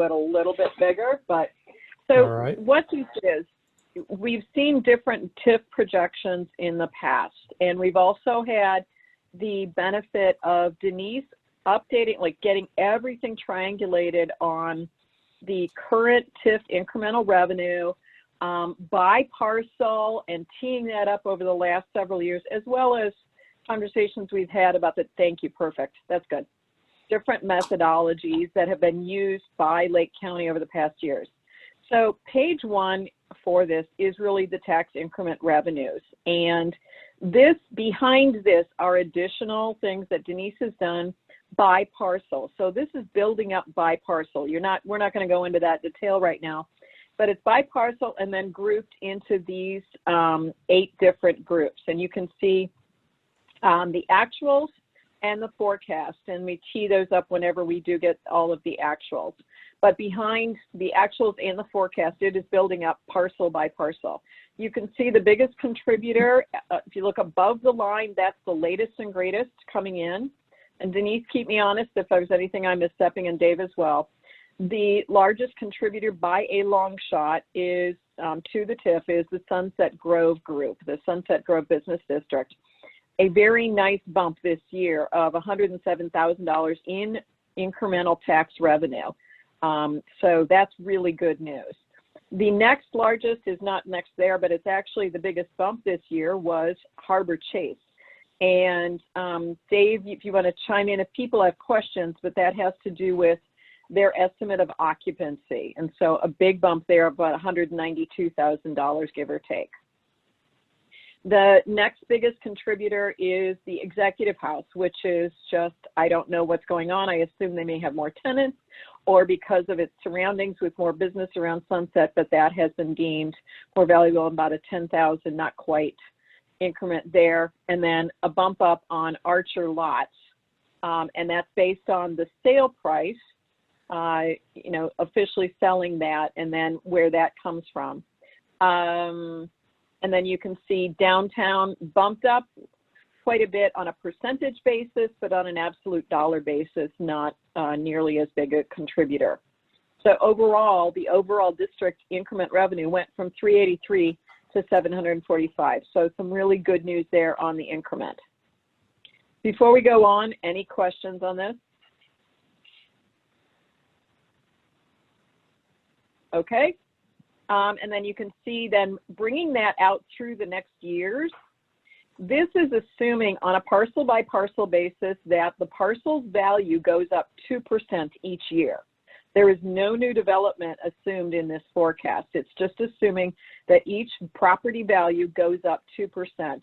it a little bit bigger. But so right. what this is, we've seen different TIF projections in the past, and we've also had the benefit of Denise updating, like getting everything triangulated on the current TIF incremental revenue by parcel and teeing that up over the last several years, as well as conversations we've had about the, thank you, perfect, that's good, different methodologies that have been used by Lake County over the past years. So page one for this is really the tax increment revenues. And this, behind this are additional things that Denise has done by parcel. So this is building up by parcel. We're not going to go into that detail right now, but it's by parcel and then grouped into these 8 different groups. And you can see the actuals and the forecast, and we tee those up whenever we do get all of the actuals. But behind the actuals and the forecast, it is building up parcel by parcel. You can see the biggest contributor, if you look above the line, that's the latest and greatest coming in. And Denise, keep me honest if there's anything I'm misstepping, and Dave as well. The largest contributor by a long shot is, to the TIF, is the Sunset Grove group, the Sunset Grove Business District. A very nice bump this year of $107,000 in incremental tax revenue. So that's really good news. The next largest is not next there, but it's actually the biggest bump this year was Harbor Chase. And Dave, if you want to chime in if people have questions, but that has to do with their estimate of occupancy. And so a big bump there of about $192,000, give or take. The next biggest contributor is the Executive House, which is just, I don't know what's going on. I assume they may have more tenants or because of its surroundings with more business around Sunset, but that has been deemed more valuable, about a 10,000, not quite, increment there. And then a bump up on Archer Lots, and that's based on the sale price, you know, officially selling that, and then where that comes from. And then you can see downtown bumped up quite a bit on a percentage basis, but on an absolute dollar basis, not nearly as big a contributor. So overall, the overall district increment revenue went from 383 to 745. So some really good news there on the increment. Before we go on, any questions on this? Okay. And then you can see then bringing that out through the next years. This is assuming on a parcel by parcel basis that the parcel's value goes up 2% each year. There is no new development assumed in this forecast. It's just assuming that each property value goes up 2%.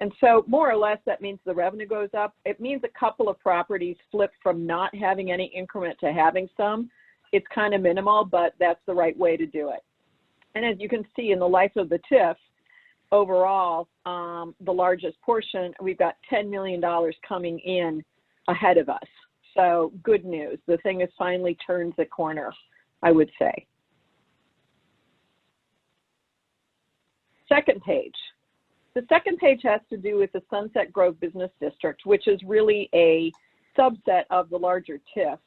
And so more or less that means the revenue goes up. It means a couple of properties flip from not having any increment to having some. It's kind of minimal, but that's the right way to do it. And as you can see in the life of the TIF, overall, the largest portion, we've got $10 million coming in ahead of us. So good news. The thing has finally turned the corner, I would say. Second page. The second page has to do with the Sunset Grove Business District, which is really a subset of the larger TIF.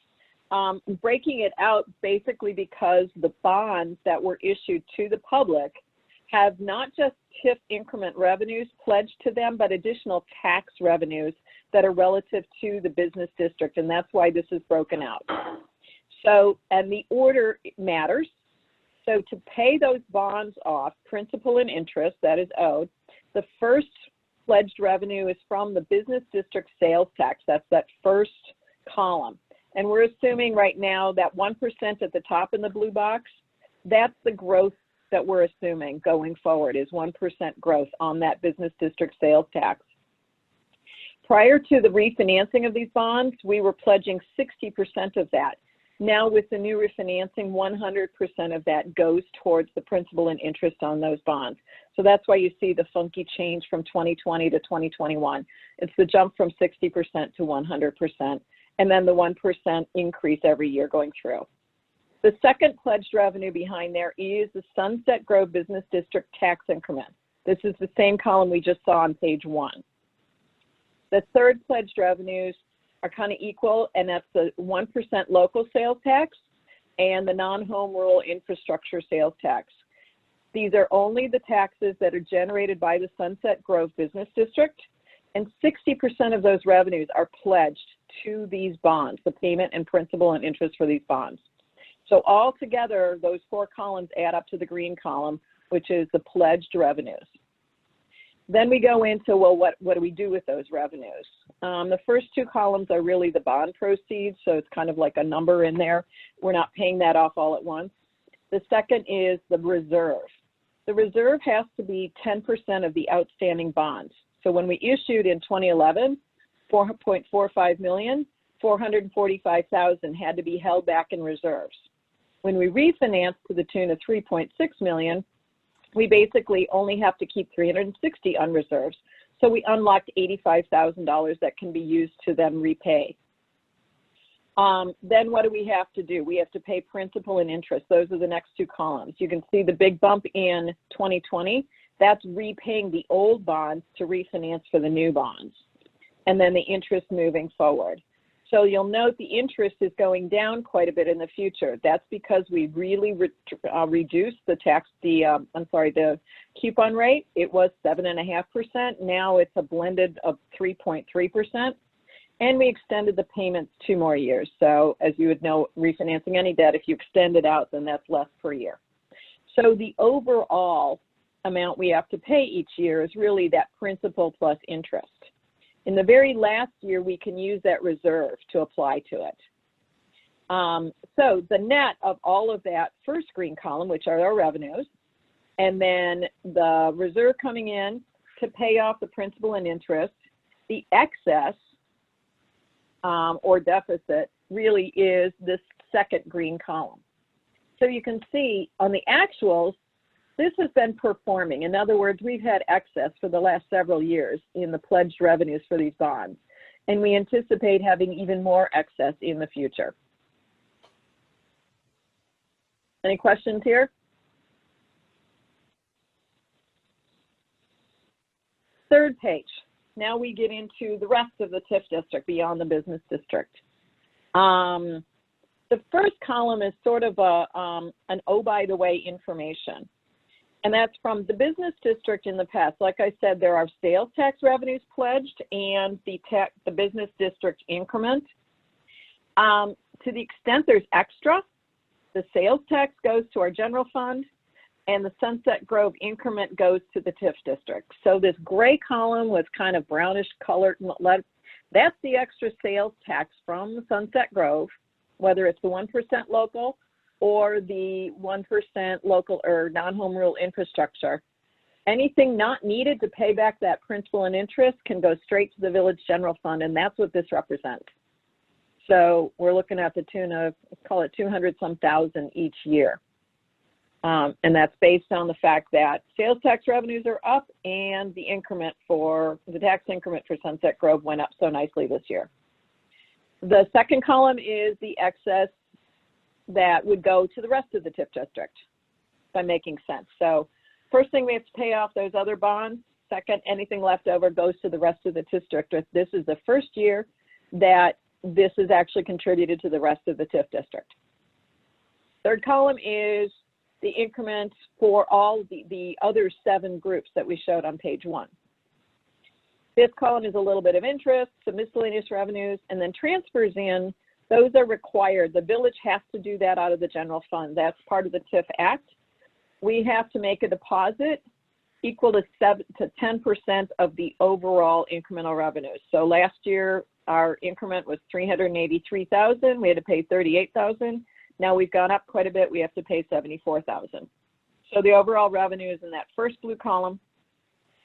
Breaking it out basically because the bonds that were issued to the public have not just TIF increment revenues pledged to them, but additional tax revenues that are relative to the business district, and that's why this is broken out. So, and the order matters. So to pay those bonds off, principal and interest that is owed, the first pledged revenue is from the business district sales tax. That's that first column. And we're assuming right now that 1% at the top in the blue box, that's the growth that we're assuming going forward is 1% growth on that business district sales tax. Prior to the refinancing of these bonds, we were pledging 60% of that. Now with the new refinancing, 100% of that goes towards the principal and interest on those bonds. So that's why you see the funky change from 2020 to 2021. It's the jump from 60% to 100%. And then the 1% increase every year going through. The second pledged revenue behind there is the Sunset Grove Business District tax increment. This is the same column we just saw on page 1. The third pledged revenues are kind of equal, and that's the 1% local sales tax and the non-home rural infrastructure sales tax. These are only the taxes that are generated by the Sunset Grove Business District, and 60% of those revenues are pledged to these bonds, the payment and principal and interest for these bonds. So altogether, those 4 columns add up to the green column, which is the pledged revenues. Then we go into, well, what do we do with those revenues? The first 2 columns are really the bond proceeds, so it's kind of like a number in there. We're not paying that off all at once. The second is the reserve. The reserve has to be 10% of the outstanding bonds. So when we issued in 2011, $4.45 million, $445,000 had to be held back in reserves. When we refinanced to the tune of $3.6 million, we basically only have to keep $360 on reserves. So we unlocked $85,000 that can be used to then repay. Then what do we have to do? We have to pay principal and interest. Those are the next 2 columns. You can see the big bump in 2020. That's repaying the old bonds to refinance for the new bonds. And then the interest moving forward. So you'll note the interest is going down quite a bit in the future. That's because we really reduced the coupon rate. It was 7.5%. Now it's a blended of 3.3%. And we extended the payments 2 more years. So as you would know, refinancing any debt, if you extend it out, then that's less per year. So the overall amount we have to pay each year is really that principal plus interest. In the very last year, we can use that reserve to apply to it. So the net of all of that first green column, which are our revenues, and then the reserve coming in to pay off the principal and interest, the excess or deficit really is this second green column. So you can see on the actuals, this has been performing. In other words, we've had excess for the last several years in the pledged revenues for these bonds, and we anticipate having even more excess in the future. Any questions here? Third page. Now we get into the rest of the TIF district beyond the business district. The first column is sort of an oh, by the way information. And that's from the business district in the past. Like I said, there are sales tax revenues pledged and the business district increment. To the extent there's extra, the sales tax goes to our general fund and the Sunset Grove increment goes to the TIF district. So this gray column with kind of brownish colored, that's the extra sales tax from Sunset Grove, whether it's the 1% local or the 1% local or non-home rule infrastructure. Anything not needed to pay back that principal and interest can go straight to the village general fund, and that's what this represents. So we're looking at the tune of, let's call it 200-some thousand each year. And that's based on the fact that sales tax revenues are up and the increment for, the tax increment for Sunset Grove went up so nicely this year. The second column is the excess that would go to the rest of the TIF district, if I'm making sense. So first thing, we have to pay off those other bonds. Second, anything left over goes to the rest of the TIF district. This is the first year that this is actually contributed to the rest of the TIF district. Third column is the increment for all the other 7 groups that we showed on page 1. Fifth column is a little bit of interest, some miscellaneous revenues, and then transfers in. Those are required. The village has to do that out of the general fund. That's part of the TIF Act. We have to make a deposit equal to 7 to 10% of the overall incremental revenues. So last year, our increment was $383,000. We had to pay $38,000. Now we've gone up quite a bit. We have to pay $74,000. So the overall revenue is in that first blue column.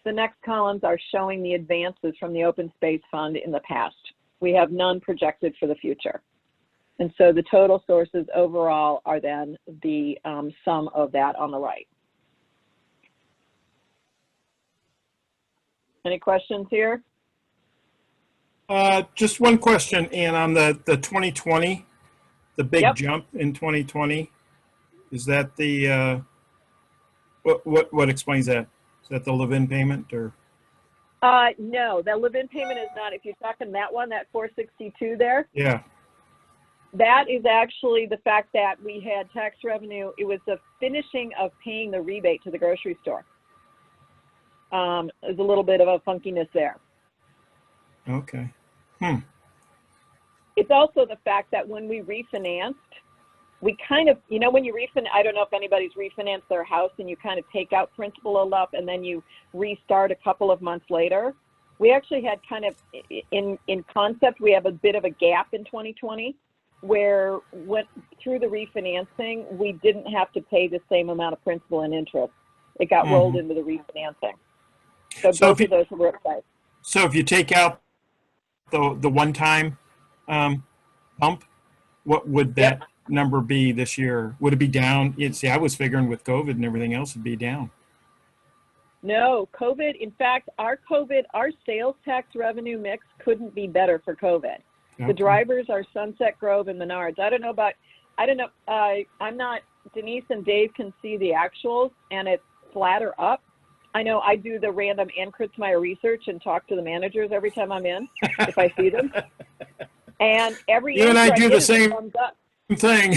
The next columns are showing the advances from the open space fund in the past. We have none projected for the future. And so the total sources overall are then the sum of that on the right. Any questions here? Just one question, Ann, on the 2020, the big jump in 2020. Is that the, what explains that? Is that the live-in payment or? No, the live-in payment is not. If you're talking that one, that 462 there. Yeah. That is actually the fact that we had tax revenue. It was the finishing of paying the rebate to the grocery store. There's a little bit of a funkiness there. Okay. It's also the fact that when we refinanced, we kind of, when you refinance, I don't know if anybody's refinanced their house and you kind of take out principal enough and then you restart a couple of months later. We actually had kind of, in concept, we have a bit of a gap in 2020 where through the refinancing, we didn't have to pay the same amount of principal and interest. It got rolled into the refinancing. So both of those were upside. So if you take out the one-time bump, what would that number be this year? Would it be down? See, I was figuring with COVID and everything else it'd be down. No, COVID, in fact, our sales tax revenue mix couldn't be better for COVID. Okay. The drivers are Sunset Grove and Menards. Denise and Dave can see the actuals and it's flatter up. I know I do the random and Kritzmire research and talk to the managers every time I'm in, if I see them. And you and I do the same thing.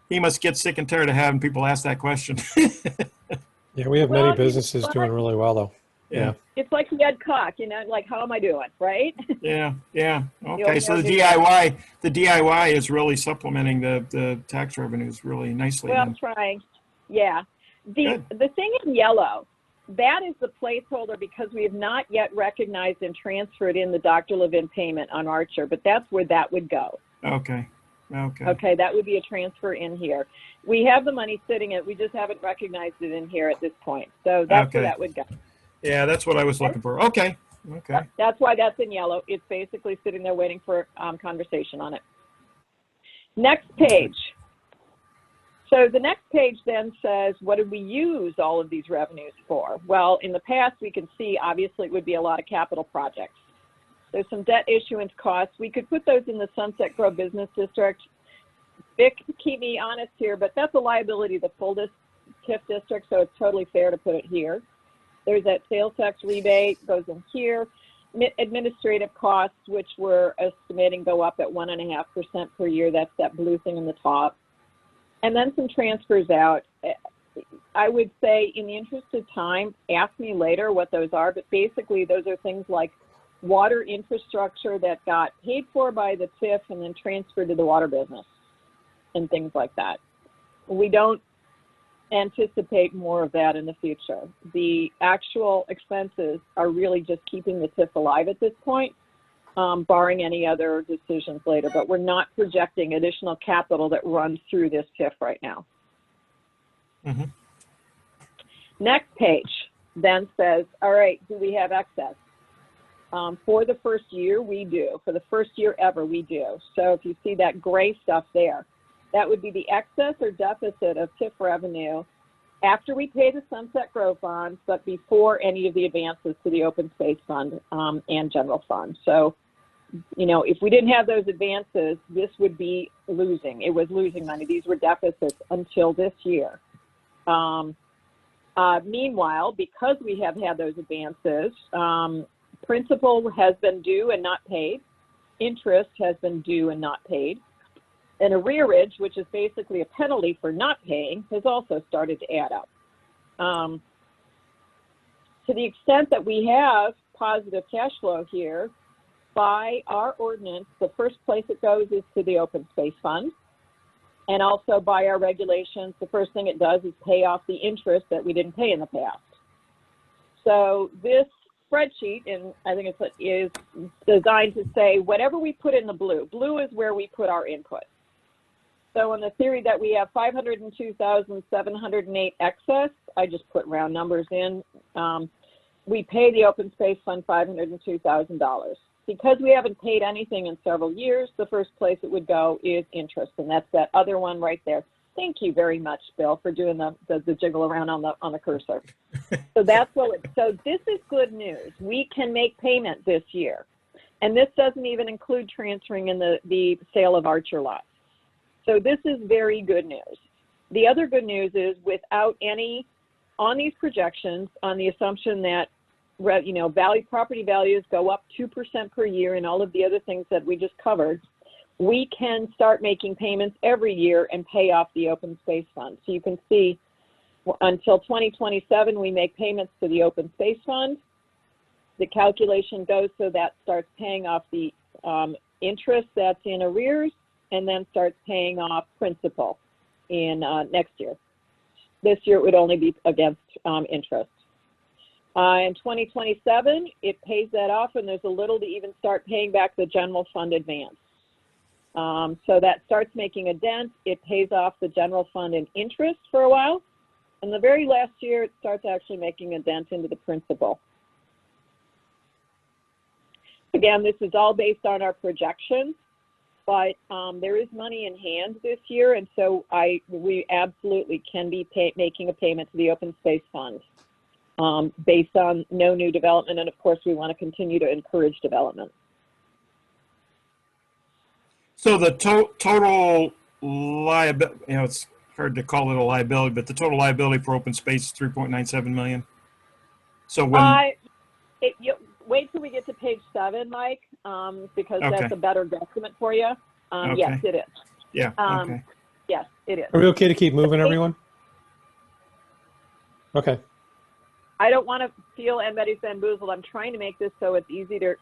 He must get sick and tired of having people ask that question. Yeah, we have many businesses doing really well, though. Yeah. It's like the Ed Cock, like, how am I doing, right? Yeah. Okay, so the DIY is really supplementing the tax revenues really nicely. Well, I'm trying. Yeah. The thing in yellow, that is the placeholder because we have not yet recognized and transferred in the Dr. Levin payment on Archer, but that's where that would go. Okay, that would be a transfer in here. We have the money sitting we just haven't recognized it in here at this point. So that's where that would go. Yeah, that's what I was looking for. Okay. That's why that's in yellow. It's basically sitting there waiting for conversation on it. Next page. So the next page then says, what did we use all of these revenues for? Well, in the past, we can see, obviously, it would be a lot of capital projects. There's some debt issuance costs. We could put those in the Sunset Grove Business District. Vic, keep me honest here, but that's a liability of the full TIF district, so it's totally fair to put it here. There's that sales tax rebate, goes in here. Administrative costs, which we're estimating go up at 1.5% per year. That's that blue thing in the top. And then some transfers out. I would say, in the interest of time, ask me later what those are, but basically those are things like water infrastructure that got paid for by the TIF and then transferred to the water business and things like that. We don't anticipate more of that in the future. The actual expenses are really just keeping the TIF alive at this point, barring any other decisions later, but we're not projecting additional capital that runs through this TIF right now. Next page then says, all right, do we have excess? For the first year, we do. For the first year ever, we do. So if you see that gray stuff there, that would be the excess or deficit of TIF revenue after we pay the Sunset Grove bonds, but before any of the advances to the Open Space Fund and General Fund. So, if we didn't have those advances, this would be losing. It was losing money. These were deficits until this year. Meanwhile, because we have had those advances, principal has been due and not paid. Interest has been due and not paid. And arrearage, which is basically a penalty for not paying, has also started to add up. To the extent that we have positive cash flow here, by our ordinance, the first place it goes is to the Open Space Fund. And also by our regulations, the first thing it does is pay off the interest that we didn't pay in the past. So this spreadsheet, and I think it is designed to say whatever we put in the blue is where we put our input. So in the theory that we have 502,708 excess, I just put round numbers in. We pay the Open Space Fund $502,000. Because we haven't paid anything in several years, the first place it would go is interest, and that's that other one right there. Thank you very much, Bill, for doing the jiggle around on the cursor. So that's what. So this is good news. We can make payment this year, and this doesn't even include transferring in the sale of Archer lots. So this is very good news. The other good news is without any, on these projections, on the assumption that property values go up 2% per year and all of the other things that we just covered, we can start making payments every year and pay off the open space fund. So you can see until 2027, we make payments to the open space fund. The calculation goes so that starts paying off the interest that's in arrears and then starts paying off principal in next year. This year it would only be against interest. In 2027, it pays that off, and there's a little to even start paying back the general fund advance. So that starts making a dent. It pays off the general fund in interest for a while. And the very last year, it starts actually making a dent into the principal. Again, this is all based on our projections, but there is money in hand this year, and so we absolutely can be making a payment to the open space fund based on no new development, and of course, we want to continue to encourage development. So the total liability, it's hard to call it a liability, but the total liability for open space is 3.97 million. So when wait till we get to page 7, Mike, because okay. that's a better guesstimate for you. Okay. Yes, it is. Yeah. Okay. Yes, it is. Are we okay to keep moving, everyone? Okay. I don't want to feel anybody's bamboozled. I'm trying to make this so it's easier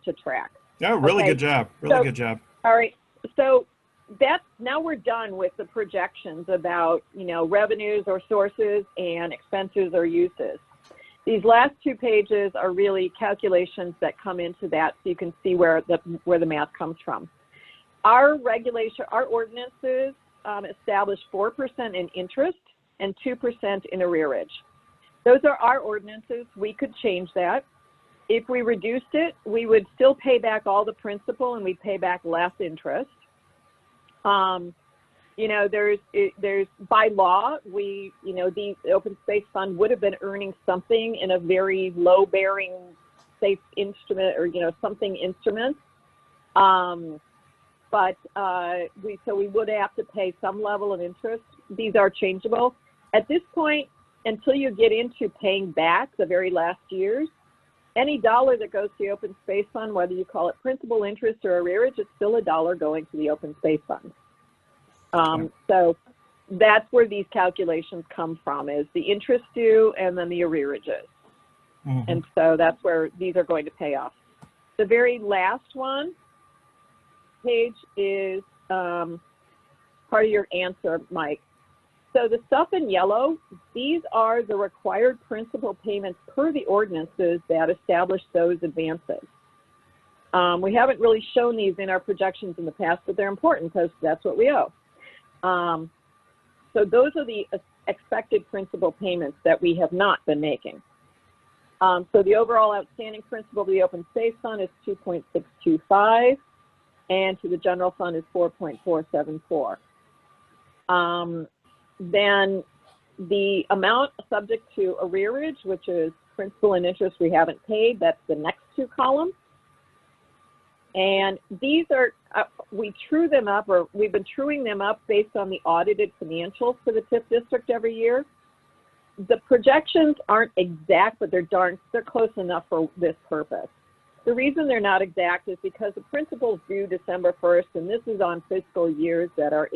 to track. Yeah, really okay. Good job. Really good job. All right. So now we're done with the projections about, revenues or sources and expenses or uses. These last 2 pages are really calculations that come into that, so you can see where the math comes from. Our ordinances establish 4% in interest and 2% in arrearage. Those are our ordinances. We could change that. If we reduced it, we would still pay back all the principal and we'd pay back less interest. There's by law, the open space fund would have been earning something in a very low bearing safe instrument or, something instrument. But we would have to pay some level of interest. These are changeable. At this point, until you get into paying back the very last years, any dollar that goes to the open space fund, whether you call it principal, interest, or arrearage, it's still a dollar going to the open space fund. So that's where these calculations come from, is the interest due and then the arrearages. Mm-hmm. And so that's where these are going to pay off. The very last page is part of your answer, Mike. So the stuff in yellow, these are the required principal payments per the ordinances that establish those advances. We haven't really shown these in our projections in the past, but they're important because that's what we owe. So those are the expected principal payments that we have not been making. So the overall outstanding principal of the open space fund is 2.625, and to the general fund is 4.474. Then the amount subject to arrearage, which is principal and interest we haven't paid, that's the next 2 columns. And these are, we true them up, or we've been truing them up based on the audited financials for the TIF district every year. The projections aren't exact, but they're close enough for this purpose. The reason they're not exact is because the principal's due December 1st, and this is on fiscal years that are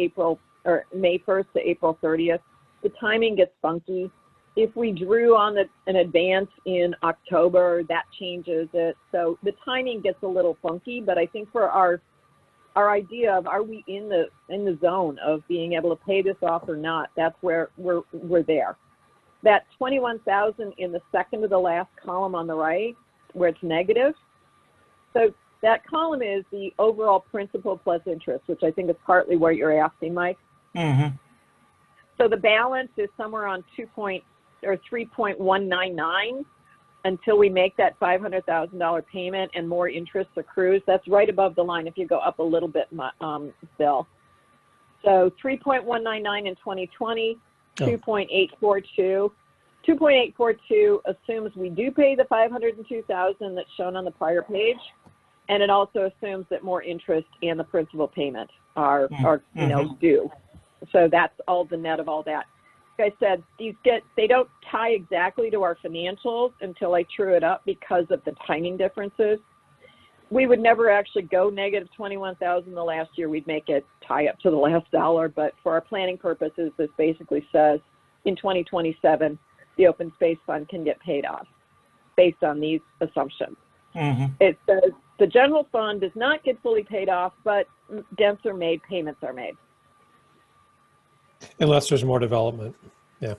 May 1st to April 30th. The timing gets funky. If we drew on an advance in October, that changes it. So the timing gets a little funky, but I think for our idea of are we in the zone of being able to pay this off or not, that's where we're there. That 21,000 in the second to the last column on the right, where it's negative. So that column is the overall principal plus interest, which I think is partly what you're asking, Mike. Mm-hmm. So the balance is somewhere on 3.199 until we make that $500,000 payment and more interest accrues. That's right above the line if you go up a little bit, Bill. So 3.199 in 2020, 2.842. 2.842 assumes we do pay the $502,000 that's shown on the prior page, and it also assumes that more interest and the principal payment are due. So that's all the net of all that. Like I said, they don't tie exactly to our financials until I true it up because of the timing differences. we would never actually go negative 21,000 the last year. We'd make it tie up to the last dollar, but for our planning purposes, this basically says in 2027, the open space fund can get paid off based on these assumptions. It says the general fund does not get fully paid off, but dents are made, payments are made. Unless there's more development. Yeah.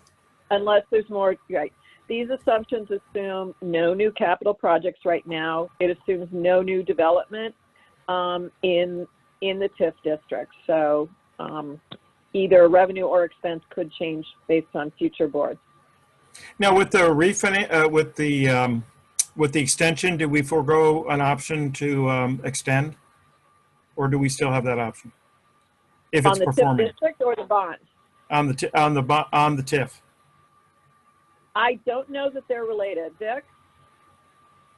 Unless there's more, right. These assumptions assume no new capital projects right now. It assumes no new development in the TIF district. So either revenue or expense could change based on future boards. Now, with the refinance, with the extension, did we forego an option to extend, or do we still have that option if it's performing? On the TIF district or the bond? On the TIF. I don't know that they're related. Dick?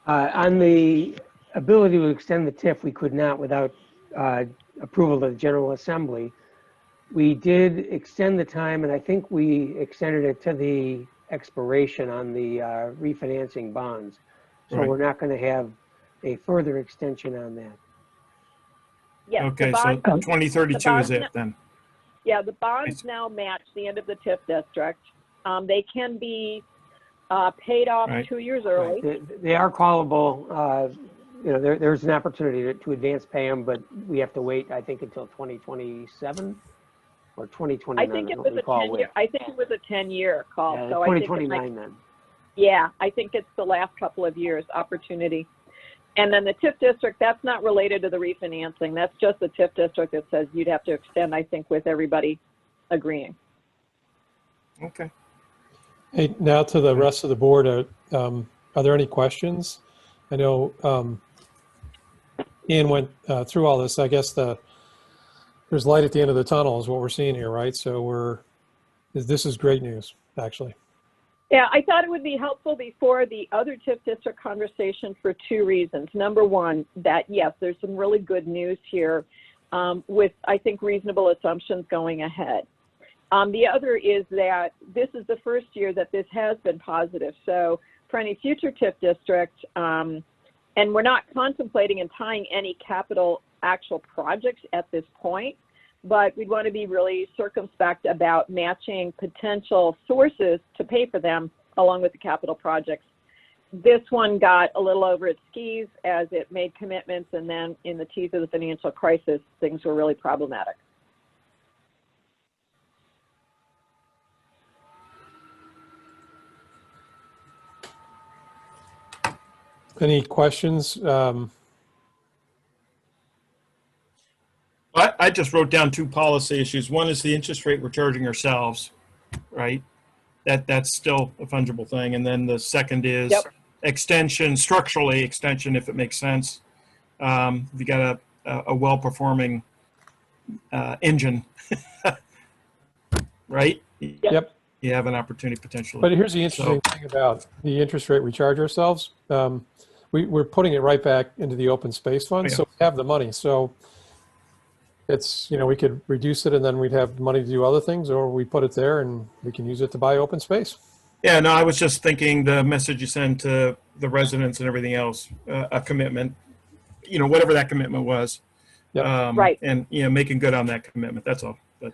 On the ability to extend the TIF, we could not without approval of the General Assembly. We did extend the time, and I think we extended it to the expiration on the refinancing bonds. So Right. we're not going to have a further extension on that. Yes. Okay, the so bond, 2032 is it then? yeah, the bonds now match the end of the TIF district. They can be paid off Right. 2 years early. They are callable. There's an opportunity to advance pay them, but we have to wait, I think, until 2027 or 2029. I think it was a 10-year. I think it was a 10-year call. Yeah, So I think 2029 then. yeah, I think it's the last couple of years opportunity. And then the TIF district, that's not related to the refinancing. That's just the TIF district that says you'd have to extend, I think, with everybody agreeing. Okay. Hey, now to the rest of the board, are there any questions? I know Ian went through all this. I guess there's light at the end of the tunnel is what we're seeing here, right? So this is great news, actually. Yeah, I thought it would be helpful before the other TIF district conversation for two reasons. Number one, that yes, there's some really good news here with, I think, reasonable assumptions going ahead. The other is that this is the first year that this has been positive. So for any future TIF district, and we're not contemplating and tying any capital actual projects at this point, but we'd want to be really circumspect about matching potential sources to pay for them along with the capital projects. This one got a little over its skis as it made commitments, and then in the teeth of the financial crisis, things were really problematic. Any questions? I just wrote down two policy issues. One is the interest rate we're charging ourselves, right? That's still a fungible thing. And then the second is extension, structurally extension, if it makes sense. If you got a well-performing engine, right? Yep. You have an opportunity potentially. But here's the interesting thing about the interest rate we charge ourselves. We're putting it right back into the open space fund, so we have the money. So it's, we could reduce it and then we'd have money to do other things, or we put it there and we can use it to buy open space. Yeah, no, I was just thinking the message you send to the residents and everything else, a commitment, whatever that commitment was. Yep. Right. And, making good on that commitment. That's all.